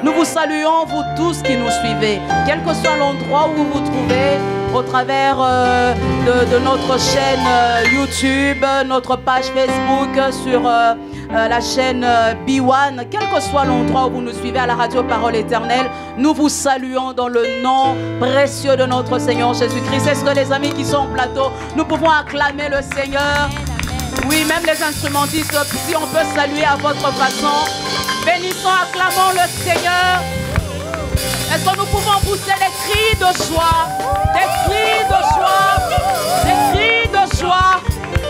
Nous vous saluons, vous tous qui nous suivez, quel que soit l'endroit où vous vous trouvez, au travers de notre chaîne YouTube, notre page Facebook, sur la chaîne B1, quel que soit l'endroit où vous nous suivez à la radio Parole Éternelle, nous vous saluons dans le nom précieux de notre Seigneur Jésus-Christ. Est-ce que les amis qui sont au plateau, nous pouvons acclamer le Seigneur? Oui, même les instrumentistes, si on peut saluer à votre façon, bénissons, acclamons le Seigneur. Est-ce que nous pouvons pousser des cris de joie, des cris de joie, des cris de joie,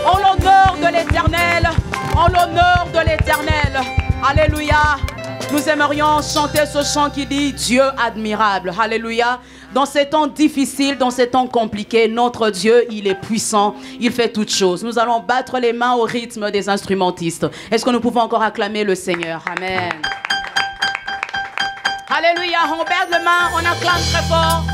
en l'honneur de l'Éternel, en l'honneur de l'Éternel. Alléluia. Nous aimerions chanter ce chant qui dit Dieu admirable. Alléluia. Dans ces temps difficiles, dans ces temps compliqués, notre Dieu, il est puissant, il fait toutes choses. Nous allons battre les mains au rythme des instrumentistes. Est-ce que nous pouvons encore acclamer le Seigneur? Amen. Alléluia, on baisse les mains, on acclame très fort.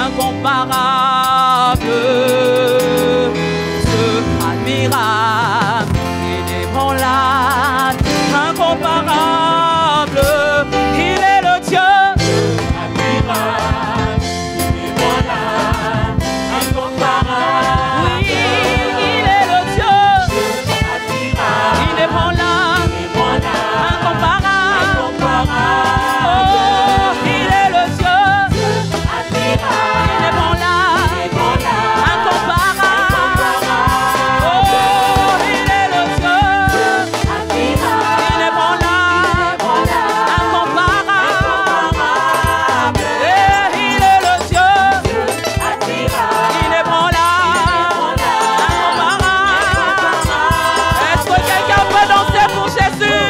incomparable, Dieu admirable, inébranlable, incomparable, il est le Dieu admirable, inébranlable, incomparable. Oui, il est le Dieu admirable, inébranlable, incomparable. Oh, il est le Dieu inébranlable, incomparable. Oh, il est le Dieu inébranlable, incomparable. Et il est le Dieu inébranlable, incomparable. Est-ce que quelqu'un peut danser pour Jésus?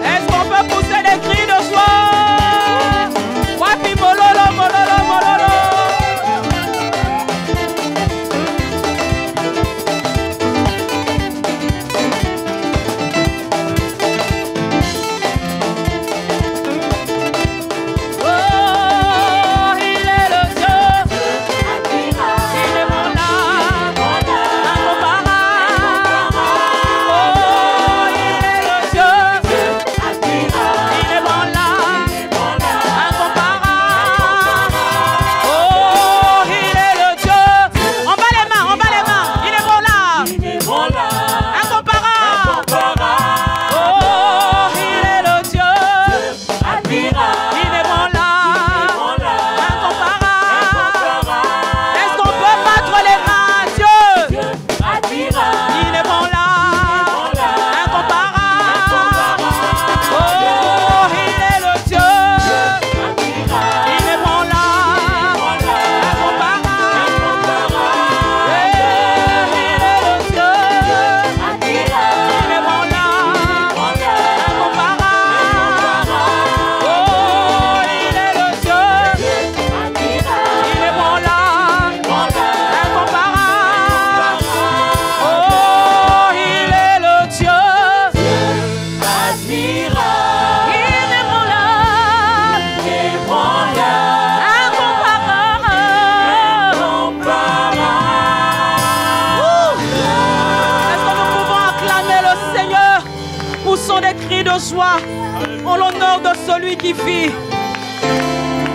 Est-ce qu'on peut pousser des cris de joie? Wapi mololo, mololo, mololo. Oh, il est le Dieu inébranlable, incomparable. Oh, il est le Dieu inébranlable, incomparable. Oh, il est le Dieu. On bat les mains, inébranlable, incomparable. Oh, il est le Dieu inébranlable, incomparable. Est-ce qu'on peut battre les mains, Dieu inébranlable, incomparable. Oh, il est le Dieu inébranlable, incomparable. Il est le Dieu inébranlable, incomparable. Oh, il est le Dieu inébranlable, incomparable. Oh, il est le Dieu inébranlable, incomparable. Est-ce que nous pouvons acclamer le Seigneur? Poussons des cris de joie en l'honneur de celui qui vit,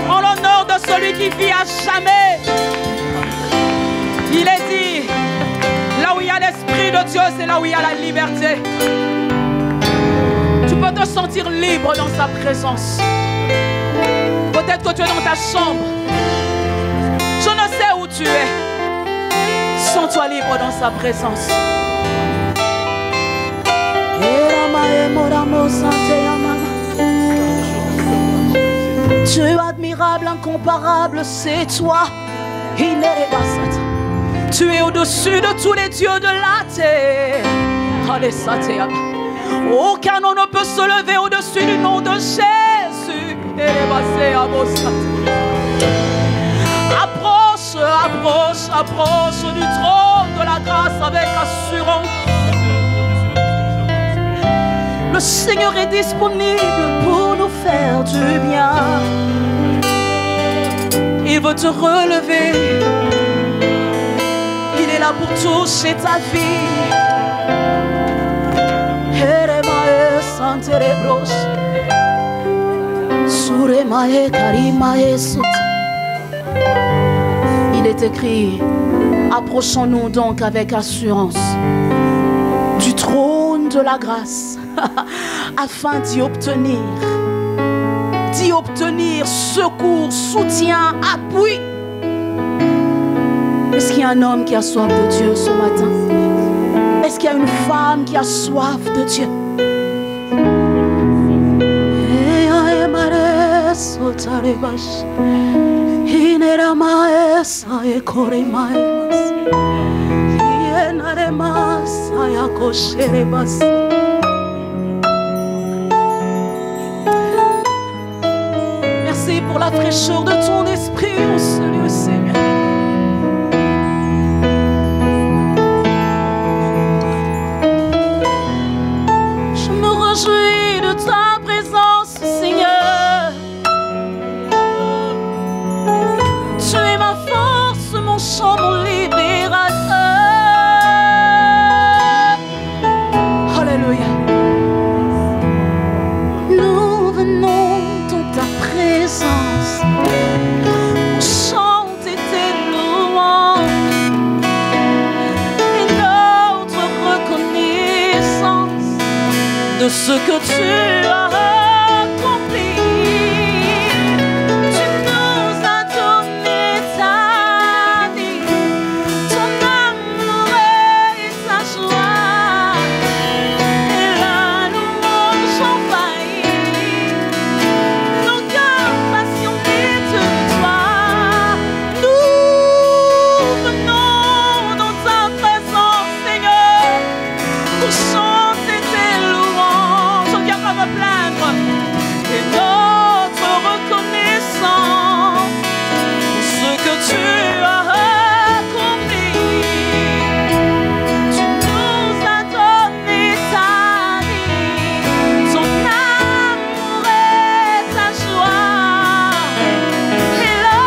en l'honneur de celui qui vit à jamais. Il est dit, là où il y a l'Esprit de Dieu, c'est là où il y a la liberté. Tu peux te sentir libre dans sa présence. Peut-être que tu es dans ta chambre. Je ne sais où tu es. Sens-toi libre dans sa présence. Dieu admirable, incomparable, c'est toi. Tu es au-dessus de tous les dieux de la terre. Aucun nom ne peut se lever au-dessus du nom de Jésus. Approche, approche, approche du trône de la grâce avec assurance. Le Seigneur est disponible pour nous faire du bien. Il veut te relever. Il est là pour toucher ta vie. Il est écrit, approchons-nous donc avec assurance du trône de la grâce afin d'y obtenir secours, soutien, appui. Est-ce qu'il y a un homme qui a soif de Dieu ce matin? Est-ce qu'il y a une femme qui a soif de Dieu? Merci pour la fraîcheur de ton esprit, mon Seigneur. Je me réjouis de ta présence, Seigneur. que tu as accompli. Tu nous as donné ta vie, ton amour et ta joie, et la louange envahit nos cœurs passionnés de toi. Nous venons dans ta présence, Seigneur, pour chanter tes louanges. On vient pas me plaindre. Et notre reconnaissance pour ce que tu as accompli. Tu nous as donné ta vie, ton amour et ta joie, et la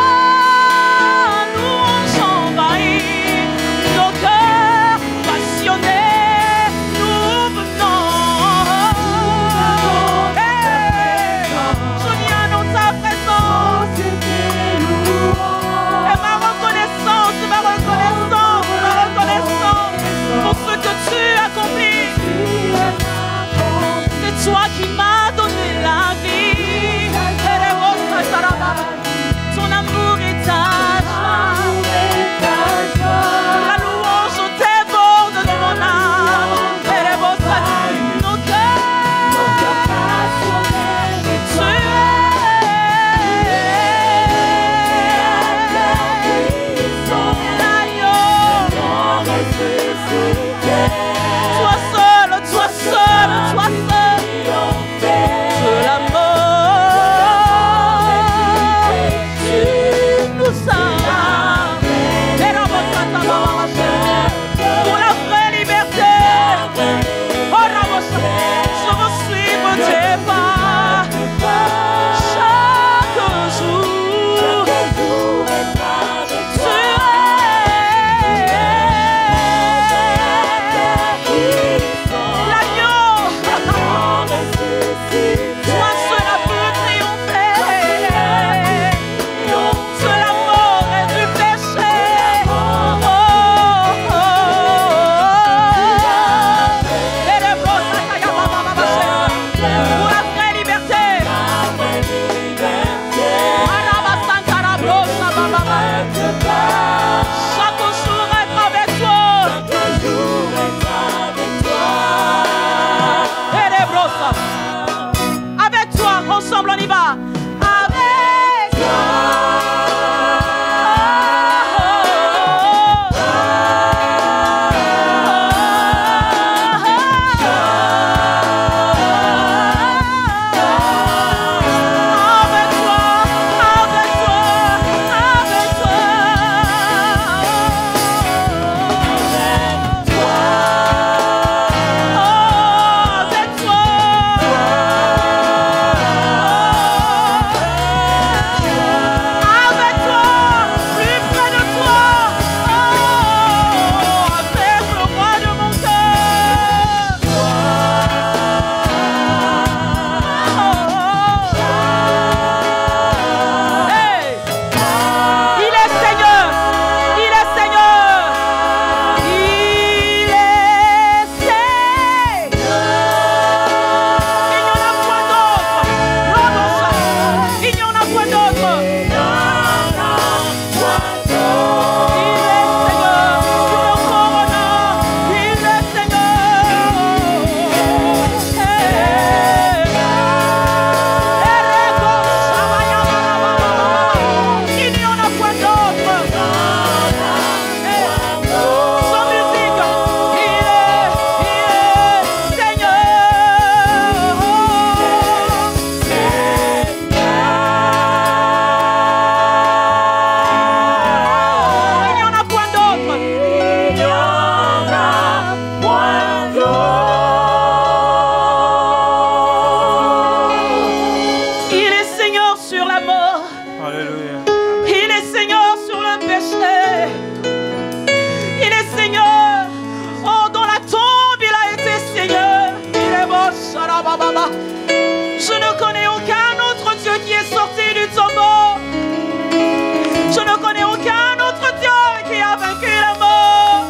louange envahit nos cœurs passionnés. Nous venons, je viens dans ta présence, et ma reconnaissance pour ce que tu accomplis. C'est toi qui m'as donné la vie, ton amour et ta joie. La louange déborde de mon âme. Nos cœurs passionnés. Tu es l'agneau. Toi seul, toi seul, toi seul. De la mort, tu nous as. Pour la vraie liberté, je veux suivre tes pas chaque jour. Tu es l'agneau. Toi seul a pu triompher de la mort et du péché. Pour la vraie liberté. Chaque jour être avec toi. Avec toi, ensemble on y va. Avec toi. Avec toi, avec toi, avec toi. Avec toi. Avec toi, plus près de toi. Avec le roi de mon cœur. Hey! Il est Seigneur, il est Seigneur, il est Seigneur. Il n'y en a point d'autre. Il n'y en a point d'autre. Il est Seigneur, tout le corona, il est Seigneur. Il n'y en a point d'autre. Sans musique, il est Seigneur. Il n'y en a point d'autre. Il est Seigneur sur la mort. Alléluia. Il est Seigneur sur le péché. Il est Seigneur. Oh, dans la tombe, il a été Seigneur. Il est bon. Shalabababa. Je ne connais aucun autre Dieu qui est sorti du tombeau. Je ne connais aucun autre Dieu qui a vaincu la mort.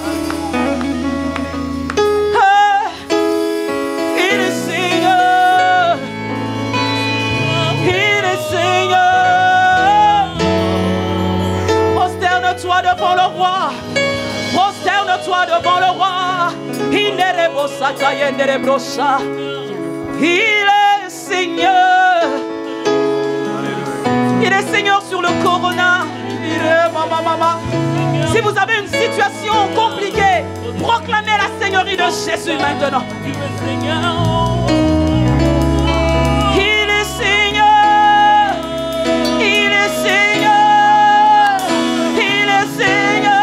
Il est Seigneur. le roi. Prosterne-toi devant le roi. Il est Seigneur. Il est Seigneur sur le corona. Si vous avez une situation compliquée, proclamez la Seigneurie de Jésus maintenant. Il est Seigneur. Il est Seigneur. Il est Seigneur.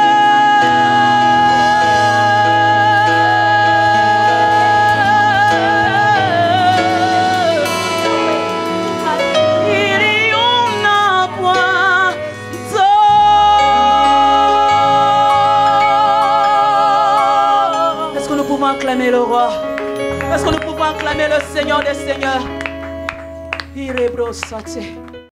Acclamer le roi. Est-ce que nous pouvons acclamer le Seigneur des Seigneurs?